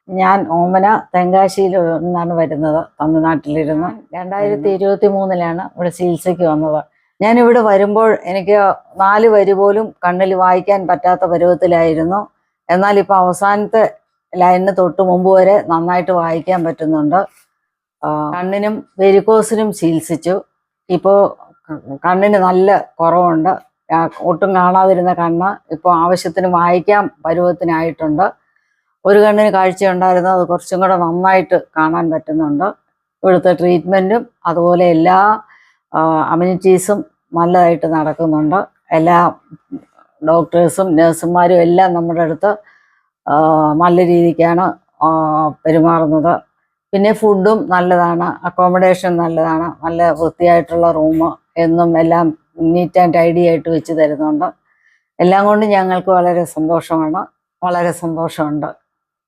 ഞാൻ ഓമന തെങ്കാശിയിൽ നിന്നാണ് വരുന്നത്. തമിഴ്നാട്ടിലിരുന്ന് 2023 ഇവിടെ ചികിത്സയ്ക്ക് വന്നത്. ഞാനിവിടെ വരുമ്പോൾ എനിക്ക് 4 വരി പോലും കണ്ണിൽ വായിക്കാൻ പറ്റാത്ത പരുവത്തിലായിരുന്നു. എന്നാൽ ഇപ്പോൾ അവസാനത്തെ ലൈനിന് തൊട്ട് മുമ്പ് വരെ നന്നായിട്ട് വായിക്കാൻ പറ്റുന്നുണ്ട്. കണ്ണിനും വെരിക്കോസിനും ചികിത്സിച്ചു. ഇപ്പോൾ കണ്ണിന് നല്ല കുറവുണ്ട്. ഒട്ടും കാണാതിരുന്ന കണ്ണ് ഇപ്പോൾ ആവശ്യത്തിന് വായിക്കാൻ പരുവത്തിനായിട്ടുണ്ട്. ഒരു കണ്ണിന് കാഴ്ചയുണ്ടായിരുന്നു, അത് കുറച്ചും കൂടെ നന്നായിട്ട് കാണാൻ പറ്റുന്നുണ്ട്. ഇവിടുത്തെ ട്രീറ്റ്മെൻറ്റും അതുപോലെ എല്ലാ അമ്യൂണിറ്റീസും നല്ലതായിട്ട് നടക്കുന്നുണ്ട്. എല്ലാ ഡോക്ടേഴ്സും നഴ്സുമാരും എല്ലാം നമ്മുടെ അടുത്ത് നല്ല രീതിക്കാണ് പെരുമാറുന്നത്. പിന്നെ ഫുഡും നല്ലതാണ്, അക്കോമഡേഷൻ നല്ലതാണ്, നല്ല വൃത്തിയായിട്ടുള്ള റൂം എന്നും എല്ലാം നീറ്റ് ആൻഡ് ടൈഡി ആയിട്ട് വെച്ച് തരുന്നുണ്ട്. എല്ലാം കൊണ്ടും ഞങ്ങൾക്ക് വളരെ സന്തോഷമുണ്ട്.